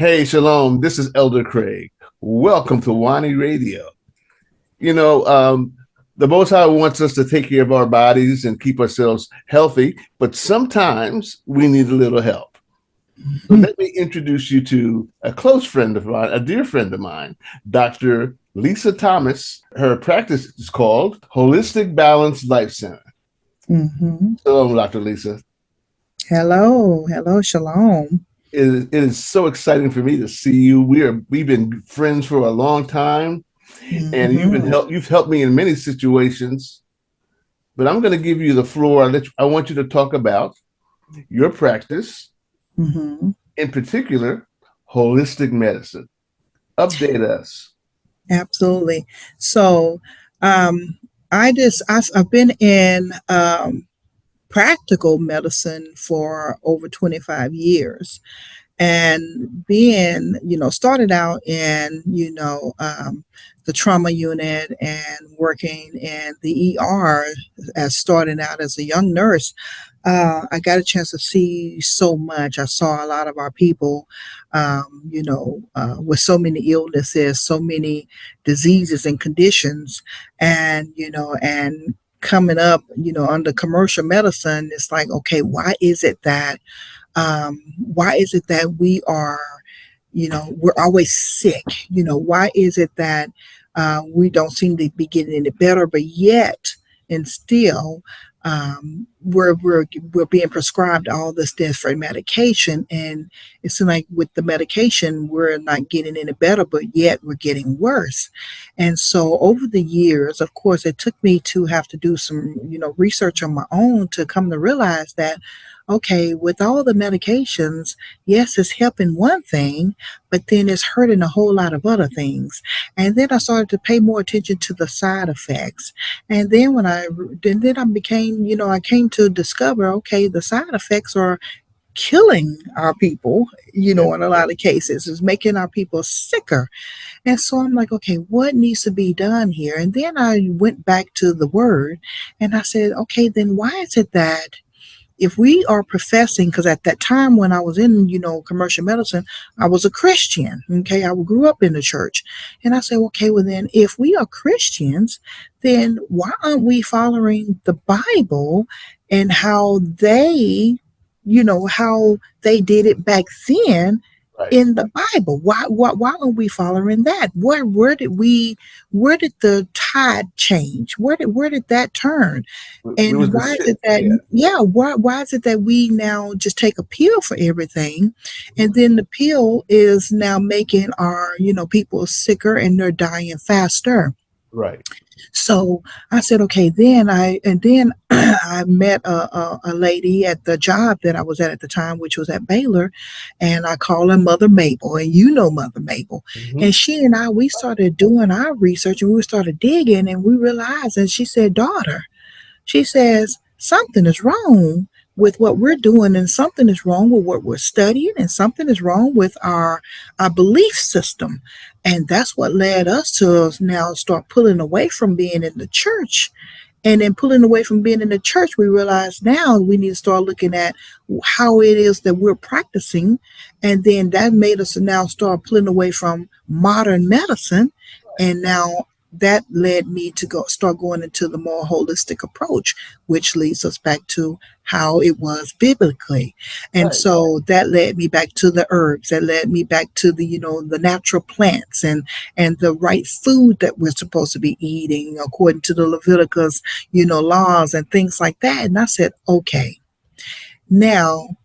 Hey, Shalom. This is Elder Craig. Welcome to WONIRadio. You know, the Most High wants us to take care of our bodies and keep ourselves healthy, but sometimes we need a little help. So let me introduce you to a close friend of mine, a dear friend of mine, Dr. Lisa Thomas. Her practice is called Holistic Balanced Life Center. Hello, Dr. Lisa. Hello, Shalom. It is so exciting for me to see you. We've been friends for a long time, and you've helped me in many situations. But I'm going to give you the floor. I want you to talk about your practice, in particular, holistic medicine. Update us. Absolutely. So, I've been in practical medicine for over 25 years. And being, started out in, the trauma unit and working in the ER as starting out as a young nurse, I got a chance to see so much. I saw a lot of our people, with so many illnesses, so many diseases and conditions, and coming up, under commercial medicine, it's like, okay, why is it that we are, we're always sick? Why is it that we don't seem to be getting any better, but yet and still we're being prescribed all this different medication, and it's like with the medication we're not getting any better, but yet we're getting worse. And so over the years, of course, it took me to have to do some research on my own to come to realize that, okay, with all the medications, yes, it's helping one thing, but then it's hurting a whole lot of other things. And then I started to pay more attention to the side effects. And then then I became, I came to discover, okay, the side effects are killing our people, in a lot of cases, is making our people sicker. And so I'm like, okay, what needs to be done here? And then I went back to the word and I said, okay, then why is it that if we are professing, because at that time when I was in, commercial medicine, I was a Christian. Okay. I grew up in the church. And I said, okay, well then if we are Christians, then why aren't we following the Bible and how they did it back then in the Bible? Why aren't we following that? Where did the tide change? Where did that turn? And why is it that why is it that we now just take a pill for everything, and then the pill is now making our people sicker and they're dying faster? Right. So I said, okay, then I met a lady at the job that I was at the time, which was at Baylor, and I call her Mother Mabel, and Mother Mabel. And she and we started doing our research, and we started digging, and we realized, and she said, daughter, she says, something is wrong with what we're doing, and something is wrong with what we're studying, and something is wrong with our belief system. And that's what led us to now start pulling away from being in the church. And then pulling away from being in the church, we realize now we need to start looking at how it is that we're practicing. And then that made us now start pulling away from modern medicine. And now that led me to start going into the more holistic approach, which leads us back to how it was biblically. And so that led me back to the herbs, that led me back to the natural plants and the right food that we're supposed to be eating according to the Leviticus laws and things like that. And I said, okay, now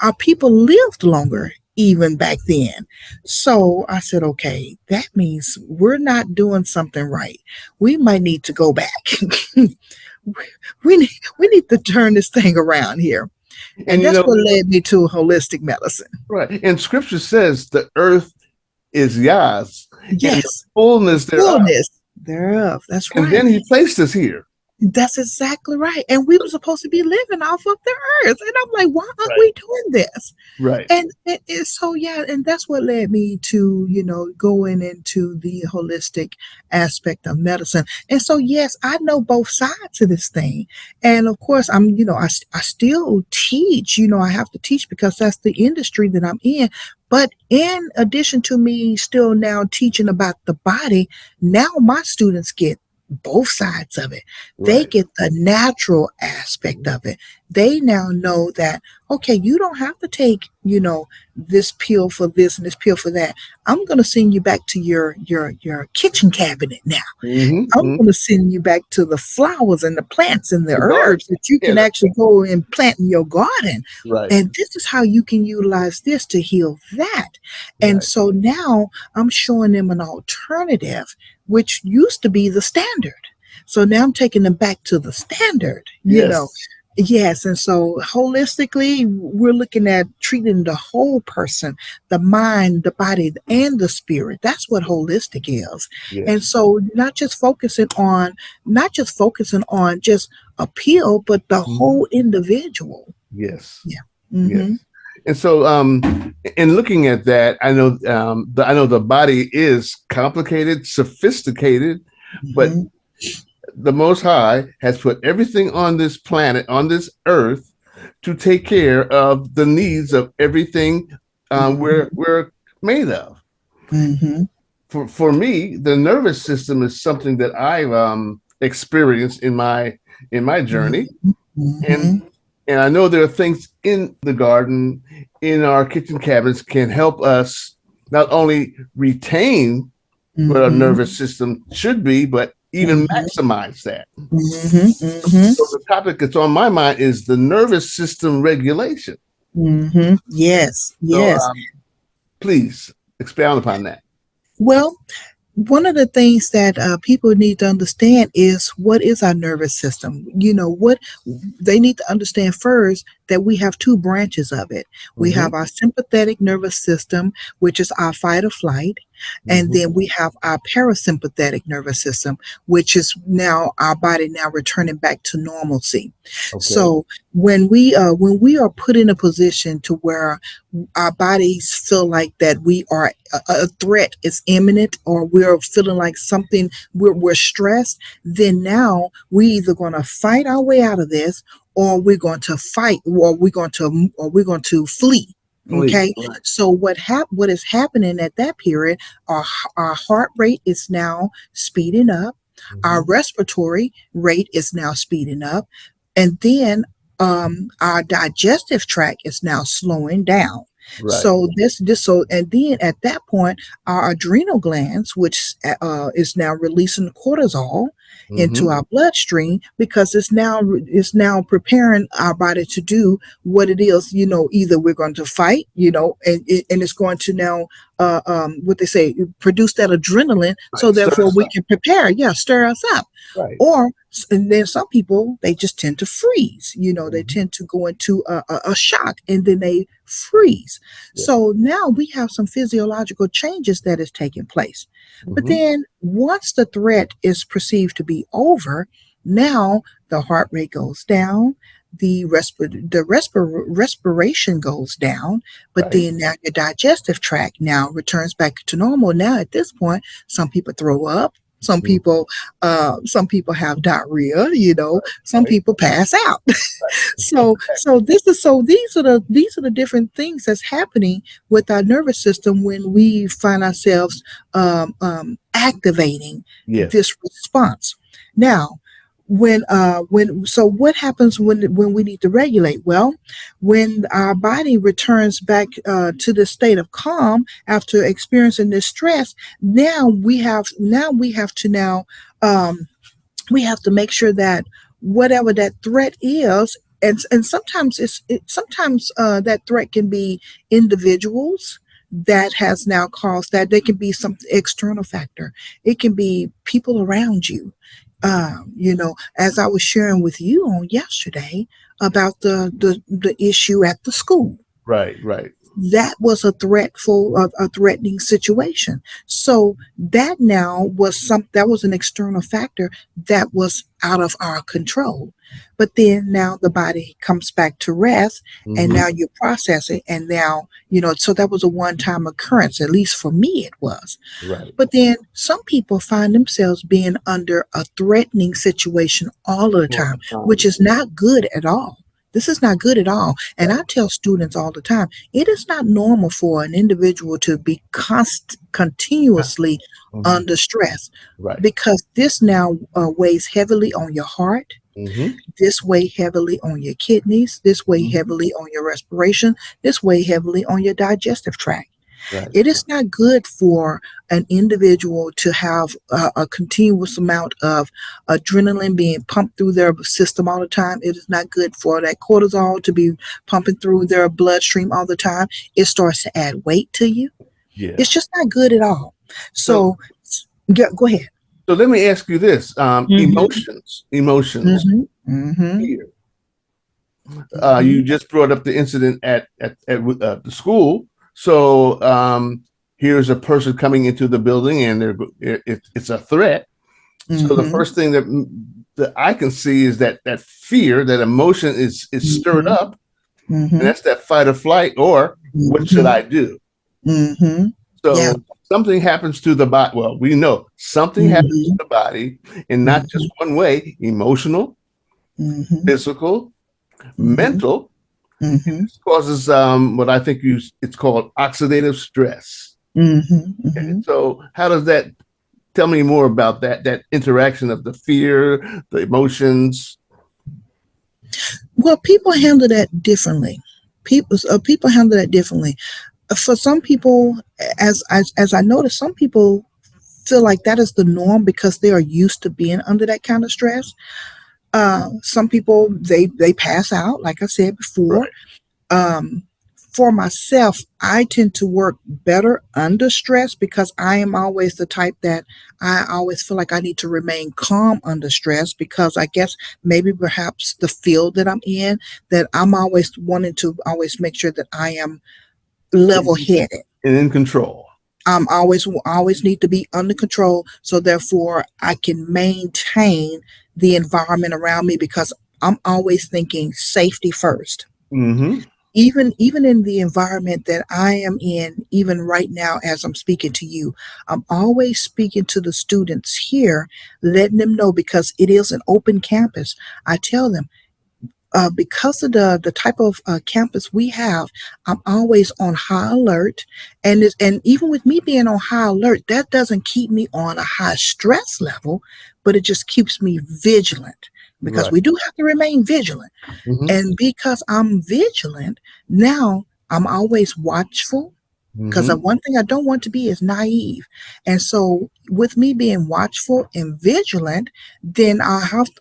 our people lived longer even back then. So I said, okay, that means we're not doing something right. We might need to go back. we need to turn this thing around here. And that's what led me to holistic medicine. Right. And scripture says the earth is Yah's. Yes. And the fullness thereof. That's right. And then he placed us here. That's exactly right. And we were supposed to be living off of the earth. And I'm like, why aren't Right. we doing this? Right. And so yeah, and that's what led me to, going into the holistic aspect of medicine. And so yes, I know both sides of this thing. And of course, I still teach, I have to teach because that's the industry that I'm in. But in addition to me still now teaching about the body, now my students get both sides of it. They Right. get the natural aspect of it. They now know that, okay, you don't have to take, this pill for this and this pill for that. I'm going to send you back to your kitchen cabinet now. I'm Mm-hmm. going to send you back to the flowers and the plants and the The garden. herbs that you Yeah. can actually go and plant in your garden. Right. And this is how you can utilize this to heal that. And Right. so now I'm showing them an alternative, which used to be the standard. So now I'm taking them back to the standard. Yes. Yes, and so holistically, we're looking at treating the whole person, the mind, the body, and the spirit. That's what holistic is. And Yes. so not just focusing on just a pill, but the Mhm. whole individual. Yes. Yeah. Yes. Mm-hmm. And so, in looking at that, I know the body is complicated, sophisticated, but Mm-hmm. the Most High has put everything on this planet, on this earth, to take care of the needs of everything Mm-hmm. we're made of. Mm-hmm. For me, the nervous system is something that I've experienced in my journey, and Mm-hmm. and I know there are things in the garden, in our kitchen cabinets, can help us not only retain what our Mm-hmm. nervous system should be, but even Mm-hmm. maximize that. Mm-hmm. So the topic that's on my mind is the nervous system regulation. Mm-hmm. Yes. So Yes. please expound upon that. Well, one of the things that people need to understand is what is our nervous system. What they need to understand first, that we have two branches of it. We Mm-hmm. have our sympathetic nervous system, which is our fight or flight, and Mm-hmm. then we have our parasympathetic nervous system, which is now our body now returning back to normalcy. Okay. So when we are put in a position to where our bodies feel like that we are a threat is imminent, or we're feeling like something, we're stressed, then now we either going to fight our way out of this, or we're going to fight, or we're going to flee. Please. Okay, Right. so what is happening at that period, our heart rate is now speeding up, our Mm-hmm. respiratory rate is now speeding up, and then our digestive tract is now slowing down. Right. So and then at that point, our adrenal glands, which is now releasing cortisol into Mm-hmm. our bloodstream, because it's now preparing our body to do what it is. Either we're going to fight, and it's going to now what they say, produce that adrenaline, so Right. Stir therefore us we up. can prepare, yeah, stir us up. Right. Or and then some people, they just tend to freeze. They Mm-hmm. tend to go into a shock, and then they freeze. Yeah. So now we have some physiological changes that is taking place. But Mm-hmm. then once the threat is perceived to be over, now the heart rate goes down, respiration goes down, but Right. then now your digestive tract now returns back to normal. Now at this point, some people throw up, some Mm-hmm. people have diarrhea, some Right. people pass out. Right. So these are the different things that's happening with our nervous system when we find ourselves activating Yes. this response. Now, so what happens when we need to regulate? Well, when our body returns back to the state of calm after experiencing this stress, um, we have to make sure that whatever that threat is, and sometimes that threat can be individuals that has now caused that. They can be some external factor. It can be people around you. As I was sharing with you on yesterday about the issue at the school. Right. Right. that was a threatening situation. So that now that was an external factor that was out of our control. But then now the body comes back to rest, and Mm-hmm. now you process it, and now so that was a one-time occurrence. At least for me, it was. Right. But then some people find themselves being under a threatening situation all of the All time, the time. which is not good at all. This is not good at all. And Right. I tell students all the time, it is not normal for an individual to be continuously Mhm. under stress, Right. because this now weighs heavily on your heart. Mm-hmm. This weigh heavily on your kidneys. This weigh Mm-hmm. heavily on your respiration. This weigh heavily on your digestive tract. Right. It is not good for an individual to have a continuous amount of adrenaline being pumped through their system all the time. It is not good for that cortisol to be pumping through their bloodstream all the time. It starts to add weight to you. Yeah. It's just not good at all. So, So, go ahead. so let me ask you this: Mm-hmm. emotions, Mm-hmm. Mm-hmm. fear. Mm-hmm. You just brought up the incident at the school. So here's a person coming into the building, and it's a threat. So the Mm-hmm. first thing that I can see is that fear, that emotion is stirred Mm-hmm. up, and Mm-hmm. that's that fight or flight, or what should Mm-hmm. I do? Mm-hmm. Yeah. So something happens to the body. Well, we know something happens to Mm-hmm. the body, and not Mm-hmm. just one way: emotional, Mm-hmm. physical, Mm-hmm. mental. Mm-hmm. Causes what I think it's called oxidative stress. Mm-hmm. Okay, Mm-hmm. so how does that? Tell me more about that interaction of the fear, the emotions. Well, people handle that differently. People handle that differently. For some people, as I noticed, some people feel like that is the norm because they are used to being under that kind of stress. Some people they pass out, like I said before. Right. Um, for myself, I tend to work better under stress because I am always the type that I always feel like I need to remain calm under stress, because I guess maybe perhaps the field that I'm in, that I'm always wanting to always make sure that I am level And headed. in control. I'm always need to be under control, so therefore I can maintain the environment around me, because I'm always thinking safety first. Mm-hmm. Even in the environment that I am in, even right now as I'm speaking to you, I'm always speaking to the students here, letting them know, because it is an open campus. I tell them, because of the type of campus we have, I'm always on high alert, and even with me being on high alert, that doesn't keep me on a high stress level, but it just keeps me vigilant, because Right. we do have to remain vigilant. Mm-hmm. And because I'm vigilant, now I'm always watchful, because Mm-hmm. one thing I don't want to be is naive. And so, with me being watchful and vigilant, then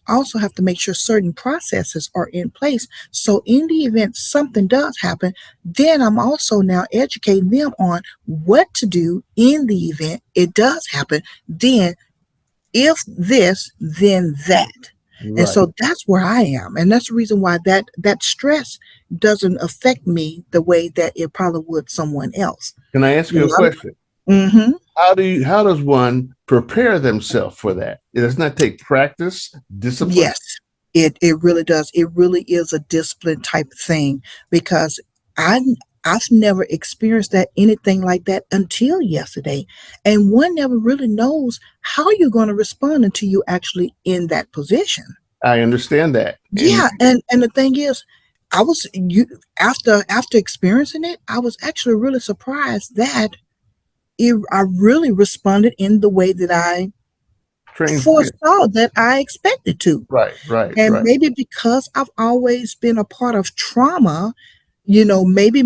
also have to make sure certain processes are in place. So, in the event something does happen, then I'm also now educating them on what to do in the event it does happen. Then if this, then that. And Right. so that's where I am. And that's the reason why that stress doesn't affect me the way that it probably would someone else. Can I ask You you a know, question? mm-hmm. How does one prepare themselves for that? It does not take practice, discipline. Yes, it really does. It really is a discipline type thing, because I I've never experienced that anything like that until yesterday. And one never really knows how you're going to respond until you actually in that position. I understand that. And Yeah, and the thing is, I was you after experiencing it, I was actually really surprised that I really responded in the way that I train for you. foresaw that I expected to. Right, right, And right, maybe because I've always been a part of trauma, maybe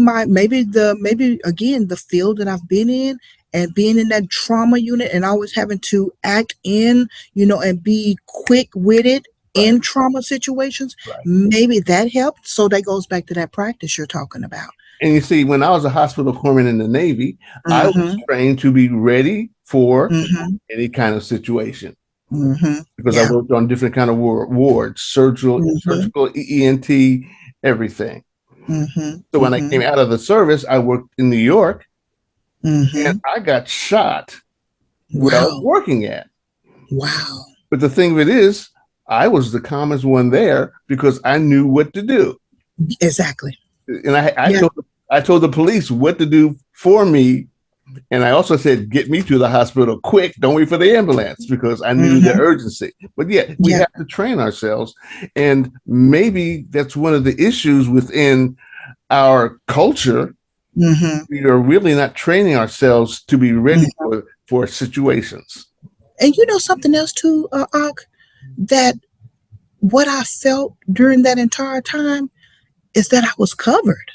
again the field that I've been in, and being in that trauma unit, and always having to act in, and be quick witted right, in trauma situations, right. maybe that helped. So that goes back to that practice you're talking about. And you see, when I was a hospital corpsman in the Navy, I was Mm-hmm. trained to be ready for Mm-hmm. any kind of situation Mm-hmm. because I Yeah. worked on different kind of wards, surgical, Mm-hmm. surgical, ENT, everything. So when I came out of the service, I worked in New York, and I got shot where I was Wow. working at. Wow. But the thing of it is, I was the calmest one there because I knew what to do. Exactly. And I told the police what to do for me. And I also said, get me to the hospital quick. Don't wait for the ambulance, because I knew the urgency. But yeah, we have to train ourselves. And maybe that's one of the issues within our culture. We are really not training ourselves to be ready for situations. And you know something else too, Ak, that what I felt during that entire time is that I was covered.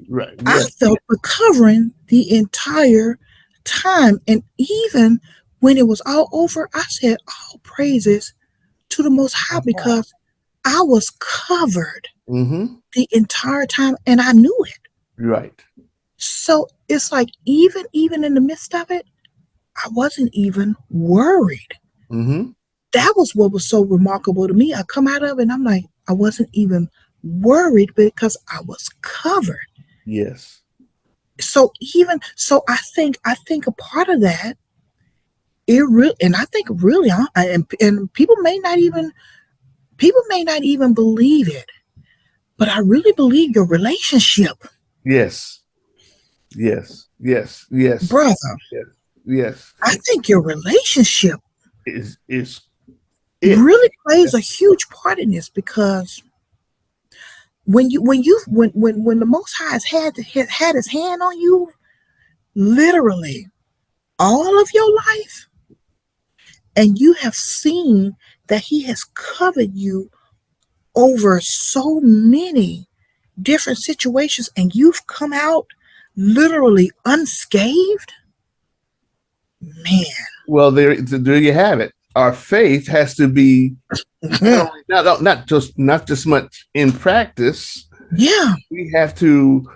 Right. I Yeah. felt the covering the entire time. And even when it was all over, I said, all praises to the Most High, because I was covered the entire time and I knew it. Right. So it's like, even in the midst of it, I wasn't even worried. That was what was so remarkable to me. I come out of it and I'm like, I wasn't even worried because I was covered. Yes. So I think a part of that, it really, and I think really, and people may not even believe it, but I really believe your relationship, Yes. Yes. Yes. Yes. brother. Yes. Yes. I think your relationship Is it really plays a huge part in this, because when the Most High has had his hand on you, literally all of your life, and you have seen that he has covered you over so many different situations, and you've come out literally unscathed, man. Well, there you have it. Our faith has to be not just much in practice. Yeah. We have to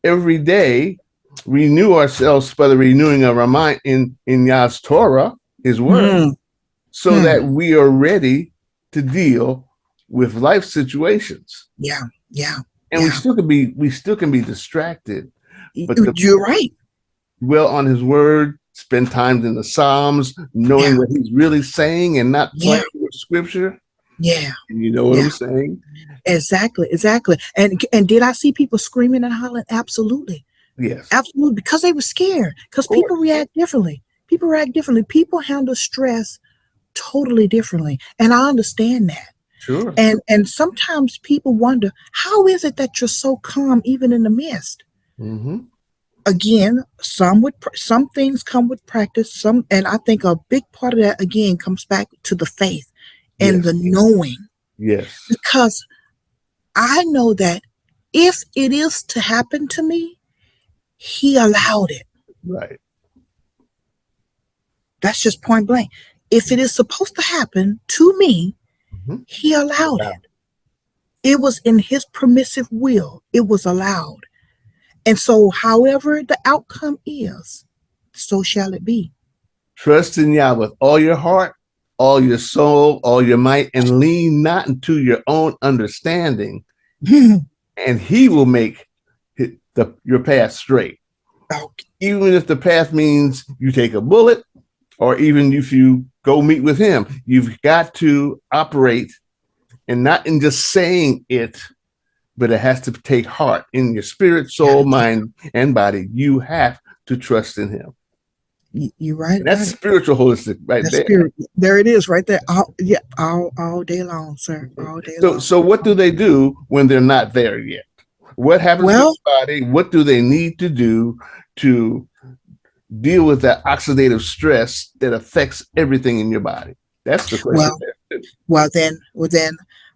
every day renew ourselves by the renewing of our mind in Yah's Torah, His Word, so that we are ready to deal with life situations. Yeah. And we still can be distracted. But You're right. Well, on His Word, spend time in the Psalms, knowing what He's really saying and not playing with Scripture. Yeah. You know what I'm saying? Exactly. And did I see people screaming and hollering? Absolutely. Yes. Absolutely. Because they were scared. Because people react differently. People handle stress totally differently. And I understand that. Sure. And sometimes people wonder, how is it that you're so calm even in the midst? Again, some things come with practice. And I think a big part of that, again, comes back to the faith and the knowing. Yes. Because I know that if it is to happen to me, he allowed it. Right. That's just point blank. If it is supposed to happen to me, he allowed it. It was in his permissive will. It was allowed. And so however the outcome is, so shall it be. Trust in Yah with all your heart, all your soul, all your might, and lean not into your own understanding. And he will make your path straight. Okay. Even if the path means you take a bullet, or even if you go meet with him, you've got to operate, and not in just saying it, but it has to take heart in your spirit, soul, mind, and body. You have to trust in him. You're right. And that's spiritual holistic that's there. Spirit. There it is right there. All day long, sir. All day long. So what do they do when they're not there yet? What happens to the body? What do they need to do to deal with that oxidative stress that affects everything in your body? That's the question. Well, then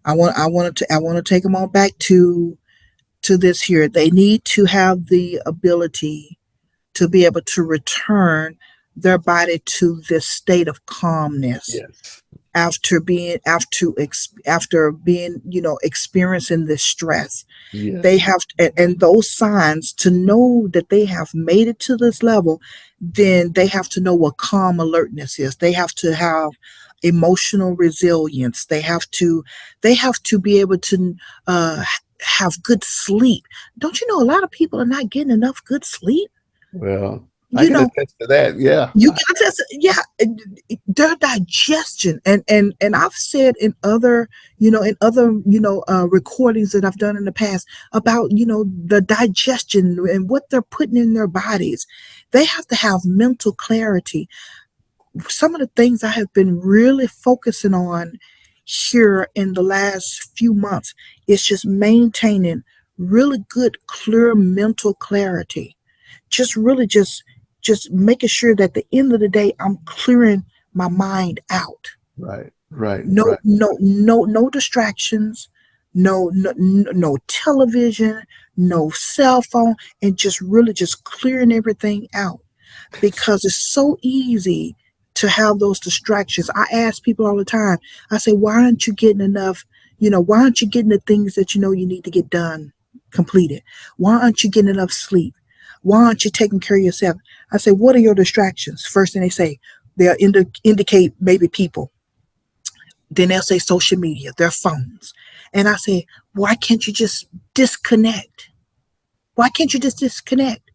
I want to take them all back to this here. They need to have the ability to be able to return their body to this state of calmness after being experiencing this stress. They have and those signs to know that they have made it to this level. Then they have to know what calm alertness is. They have to have emotional resilience. They have to be able to have good sleep. Don't you know a lot of people are not getting enough good sleep? Well, I You can know, attest to that. Yeah. you can just, yeah, their digestion, and I've said in other, recordings that I've done in the past about, the digestion and what they're putting in their bodies. They have to have mental clarity. Some of the things I have been really focusing on here in the last few months is just maintaining really good, clear mental clarity. Just really just making sure that at the end of the day I'm clearing my mind out. Right. Right. No, Right. no, no, no distractions, no television, no cell phone, and just really just clearing everything out, because it's so easy to have those distractions. I ask people all the time, I say, why aren't you getting enough? Why aren't you getting the things that you need to get done, completed? Why aren't you getting enough sleep? Why aren't you taking care of yourself? I say, what are your distractions? First thing they say, they'll indicate maybe people. Then they'll say social media, their phones. And I say, why can't you just disconnect? Why can't you just disconnect?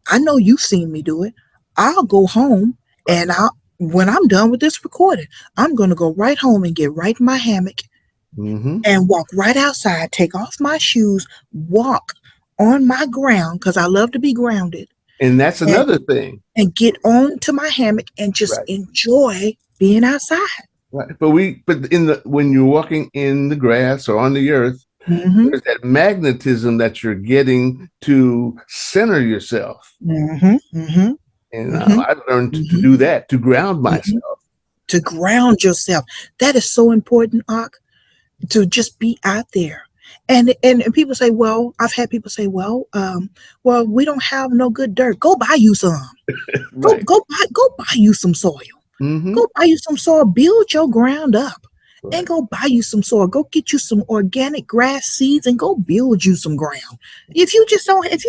I know you've seen me do it. I'll go home Right. and when I'm done with this recording, I'm going to go right home and get right in my hammock Mm-hmm. and walk right outside, take off my shoes, walk on my ground because I love to be grounded, And that's and, another thing. and get onto my hammock and just Right. enjoy being outside. Right. But when you're walking in the grass or on the earth, Mm-hmm. there's that magnetism that you're getting to center yourself. Mm-hmm. Mm-hmm. And Mm-hmm. I've learned to Mm-hmm. do that, to ground Mm-hmm. myself. To ground yourself. That is so important, Ak, to just be out there. And people say, well, I've had people say, well, we don't have no good dirt. Go buy you some. Go Right. go buy you some soil. Mm-hmm. Go buy you some soil. Build your ground up. And Right. go buy you some soil. Go get you some organic grass seeds and go build you some ground. If you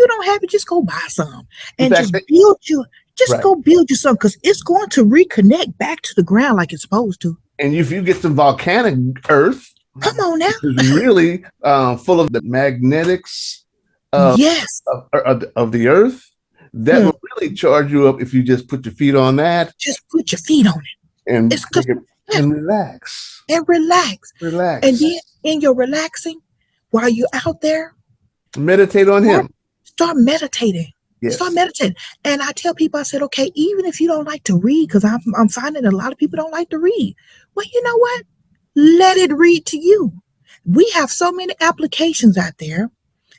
don't have it, just go buy some In and fact, just right. go build you some, because it's going to reconnect back to the ground like it's supposed to. And if you get some volcanic earth, Come on now. which is really full of the magnetics of, Yes. of the earth, that Hmm. will really charge you up if you just put your feet on that Just put your feet on it. and It's because, yeah, and relax. and relax. And Relax. then in your relaxing, while you're out there, Meditate on start, him. start meditating. Start Yes. meditating. And I tell people, I said, okay, even if you don't like to read, because I'm finding a lot of people don't like to read. Well, you know what? Let it read to you. We have so many applications out there.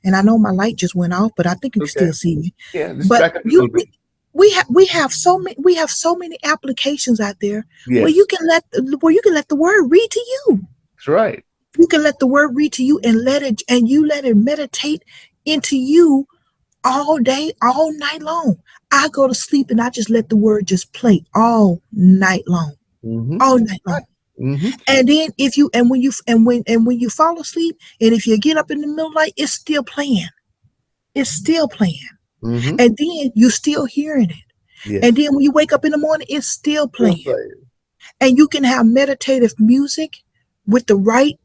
And I know my light just went off, but I think you can Okay. still see me. Yeah, just But back up a little bit. we have so many applications out there where Yes. you can let the word read to you. That's right. You can let the word read to you and let it meditate into you all day, all night long. I go to sleep and I just let the word just play all night long. Mm-hmm. All night long. Mm-hmm. And then if you when you fall asleep, and if you get up in the middle of the night, it's still playing. It's still playing. Mm-hmm. And then you're still hearing it. And Yes. then when you wake up in the morning, it's still Still playing. playing. And you can have meditative music with the right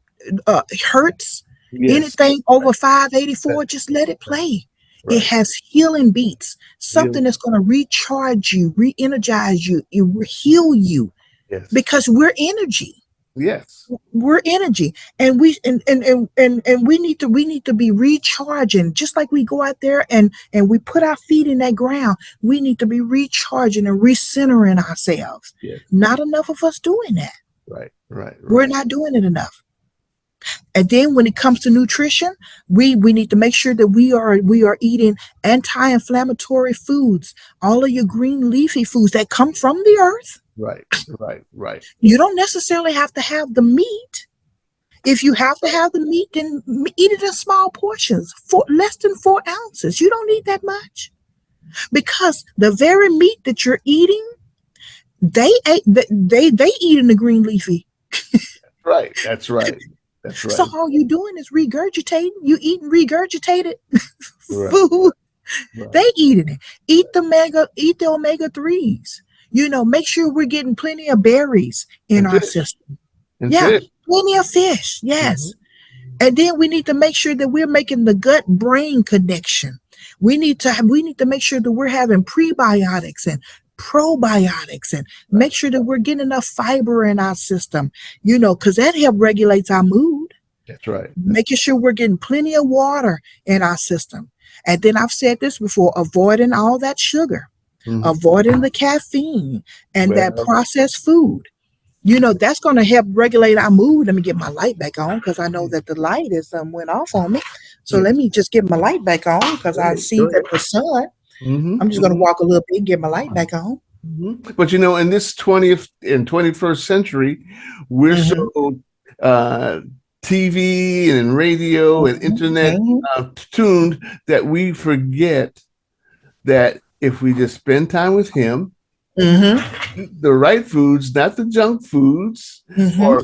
hertz. Yes. Anything over Right. 584, just let it play. It Right. has healing beats, You, something that's going to recharge you, re-energize you, heal you, yes. because we're energy. Yes. We're energy, and we need to be recharging, just like we go out there and we put our feet in that ground. We need to be recharging and recentering ourselves. Yes. Not enough of us doing that. Right. Right. We're Right. not doing it enough. And then when it comes to nutrition, we need to make sure that we are eating anti-inflammatory foods, all of your green leafy foods that come from the earth. Right. Right. Right. You don't necessarily have to have the meat. If you have to have the meat, then eat it in small portions, for less than 4 ounces. You don't need that much, because the very meat that you're eating, they eat in the green leafy. Right. That's right. That's So right. all you're doing is regurgitating. You eating regurgitated Right. food. Right. They eating it. Eat the omega 3s. Make sure we're getting plenty of berries in And our fish. system. And Yeah, fish. plenty of fish. Mm-hmm. Yes. And then we need to make sure that we're making the gut brain connection. We need to make sure that we're having prebiotics and probiotics and Right. make sure that we're getting enough fiber in our system, because that help regulates our mood. That's right. Making sure we're getting plenty of water in our system. And then I've said this before, avoiding all that sugar, Mhm. avoiding the caffeine and that Well, processed food. That's going to help regulate our mood. Let me get my light back on because I know that the light is went off on me. So yeah. let me just get my light back on because Go I ahead. see Go that ahead. the sun. I'm just going to Hmm. walk a little bit and get my light back on. But in this 20th and 21st century, we're Mm-hmm. so uh, TV and radio and internet Mm-hmm. tuned that we forget that if we just spend time with him, Mm-hmm. eat the right foods, not the junk foods, Mm-hmm.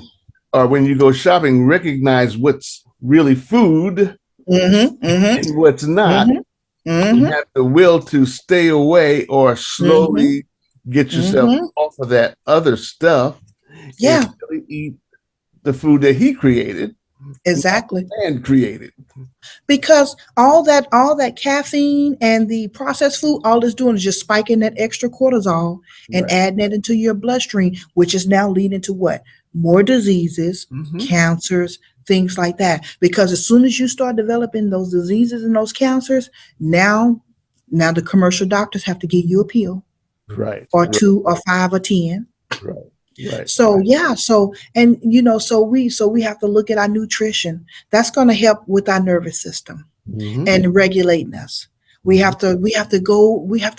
or when you go shopping, recognize what's really food Mm-hmm. Mm-hmm. and what's not, Mm-hmm. and Mm-hmm. have the will to stay away or Mm-hmm. slowly get yourself Mm-hmm. off of that other stuff and Yeah, really eat the food that he created exactly. and created. Because all that caffeine and the processed food, all it's doing is just spiking that extra cortisol and Right. adding it into your bloodstream, which is now leading to what? More diseases, Mm-hmm. cancers, things like that. Because as soon as you start developing those diseases and those cancers, now the commercial doctors have to give you a pill Right. or Right. two or five or 10. Right. Right. So yeah, so we have to look at our nutrition. That's going to help with our nervous system Mm-hmm. and regulating us. We have to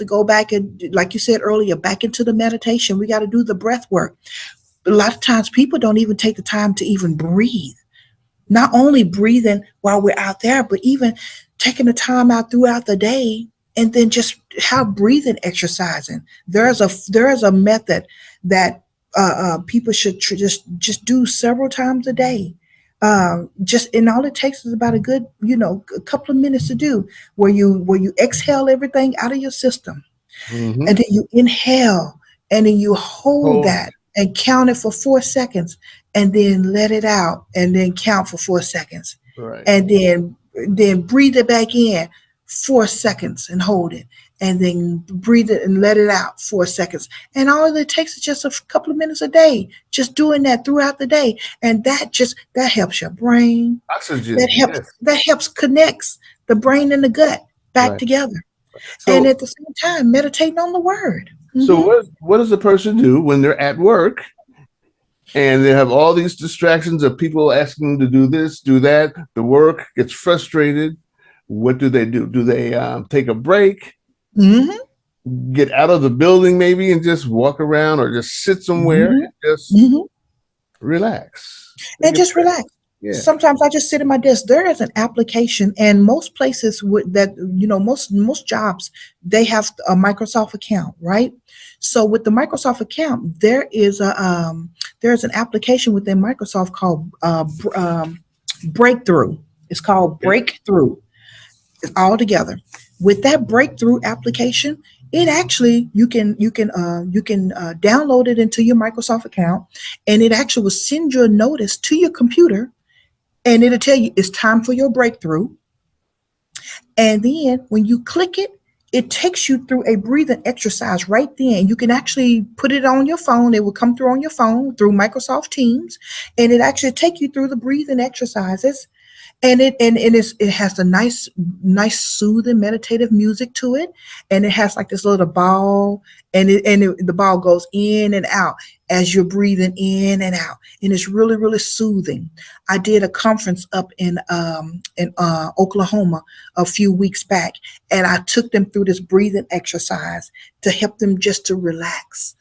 go back and, like you said earlier, back into the meditation. We got to do the breath work. A lot of times people don't even take the time to even breathe. Not only breathing while we're out there, but even taking the time out throughout the day and then just have breathing exercising. There is a method that people should just do several times a day. Just and all it takes is about a couple of minutes to do, where you exhale everything out of your system, Mm-hmm. and then you inhale, and then you hold Hold that and count it for 4 seconds, and then let it out, and then count for 4 seconds, it. Right. and then breathe it back in 4 seconds and hold it, and then breathe it and let it out 4 seconds. And all it takes is just a couple of minutes a day, just doing that throughout the day, and that helps your brain. That Oxygen. helps Yes. that helps connects the brain and the gut back Right. together. And So at the same time, meditating on the word. so Hmm. what does a person do when they're at work and they have all these distractions of people asking them to do this, do that? The work gets frustrated. What do? Do they take a break, Hmm. get out of the building maybe, and just walk around, or just sit somewhere Hmm. and just Hmm. relax? Take And a just break. relax. Yeah. Sometimes I just sit at my desk. There is an application, and most places most jobs, they have a Microsoft account, right? So with the Microsoft account, there's an application within Microsoft called Breakthrough. It's called Okay. Breakthrough. It's all together. With that breakthrough application, it actually you can download it into your Microsoft account, and it actually will send you a notice to your computer, and it'll tell you it's time for your breakthrough. And then when you click it, it takes you through a breathing exercise right then. You can actually put it on your phone. It will come through on your phone through Microsoft Teams, and it actually take you through the breathing exercises, and it has a nice soothing meditative music to it, and it has like this little ball, the ball goes in and out as you're breathing in and out, and it's really really soothing. I did a conference up in Oklahoma a few weeks back, and I took them through this breathing exercise to help them just to relax,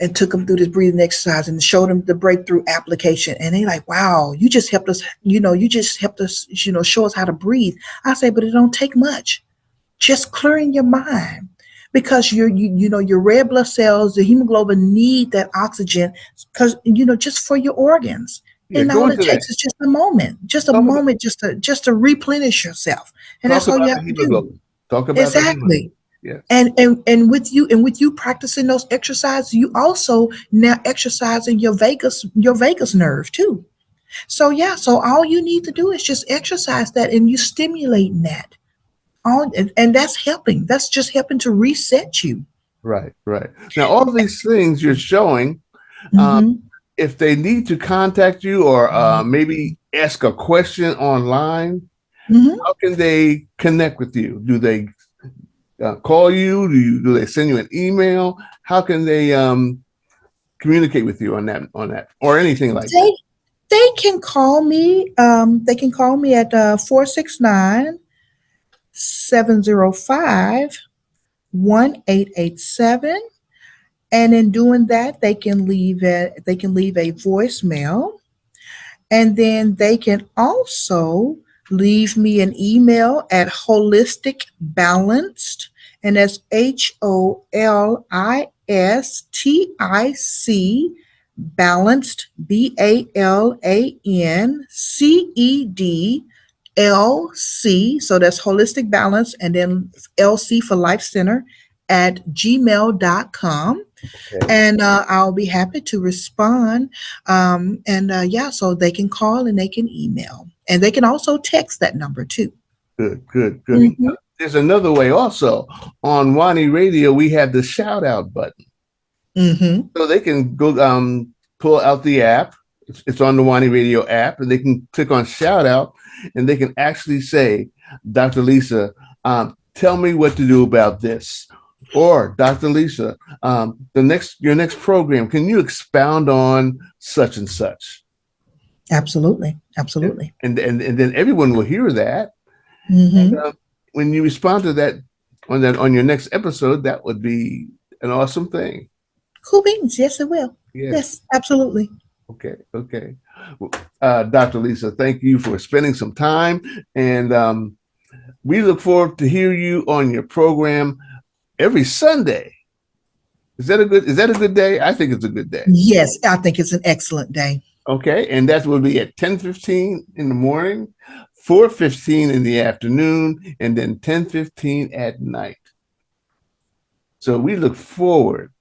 and took them through this breathing exercise and showed them the breakthrough application. And they like, wow, you just helped us, show us how to breathe. I say, but it don't take much. Just clearing your mind. Because your red blood cells, the hemoglobin need that oxygen, because just for your organs. Yeah. And Go all it into that. takes is Talk about just to replenish yourself. And talk that's all you about the have to do. hemoglobin. Talk about the hemoglobin. Exactly. Yes. And with you practicing those exercises, you also now exercising your vagus nerve too. So yeah, so all you need to do is just exercise that, and you stimulating that. And that's helping. That's just helping to reset you. Right, right. Now, all these things you're showing, um, Mm-hmm. if they need to contact you or maybe ask a question online, Mm-hmm. how can they connect with you? Do they call you? Do they send you an email? How can they communicate with you on that or anything like that? They they can call me. They can call me at 469 1887. And in doing that, they can leave a voicemail. And then they can also leave me an email at holistic balanced, and that's HOLISTIC balanced, BALANCED LC. So that's holistic balance, and then LC for Life Center at gmail.com. Okay, And I'll be happy to respond. And yeah, so they can call and they can email, and they can also text that number too. good, good, good. Mm-hmm. There's another way also. On Wani Radio, we have the shout out button. Mm-hmm. So they can go pull out the app. It's on the Wani Radio app, and they can click on shout out, and they can actually say, Dr. Lisa, tell me what to do about this. Or Dr. Lisa, your next program, can you expound on such and such? Absolutely, absolutely. And then everyone will hear that. And Mm-hmm. when you respond to that on your next episode, that would be an awesome thing. Cool beans. Yes, it will. Yes. Yes, absolutely. Okay. Okay. Well, Dr. Lisa, thank you for spending some time, and we look forward to hear you on your program every Sunday. Is that a good day? I think it's a good day. Yes, I think it's an excellent day. Okay, and that will be at 10:15 in the morning, 4:15 in the afternoon, and then 10:15 at night. So we look forward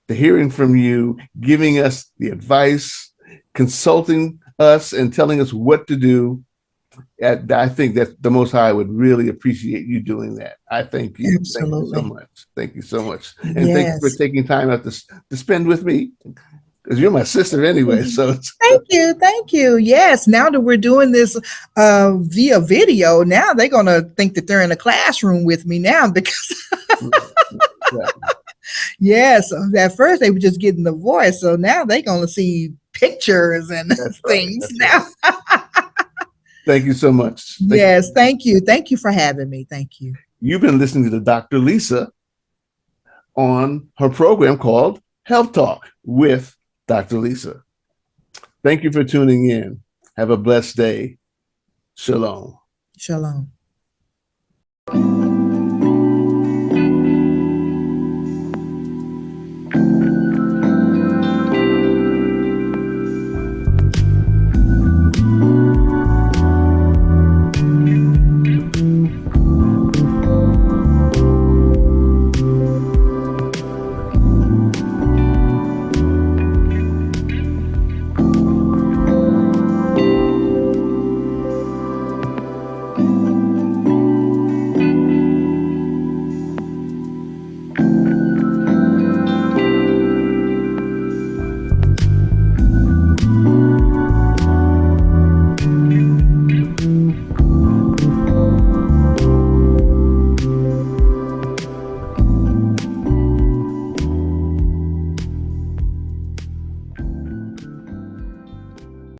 to hearing from you, giving us the advice, consulting us, and telling us what to do. I think that the Most High would really appreciate you doing that. I thank you. Thank you so Absolutely. much. Thank you so much. And thank you for Yes. taking time out to spend with me because you're my sister anyway. So it's, Thank you. Thank you. Yes. Now that we're doing this via video, now they're going to think that they're in a classroom with me now because, right. yes, at first they were just getting the voice. So now they're going to see pictures and That's right. things That's now. right. Thank you so much. Yes. Thank you. Thank you for having me. Thank you. You've been listening to Dr. Lisa on her program called Health Talk with Dr. Lisa. Thank you for tuning in. Have a blessed day. Shalom. Shalom.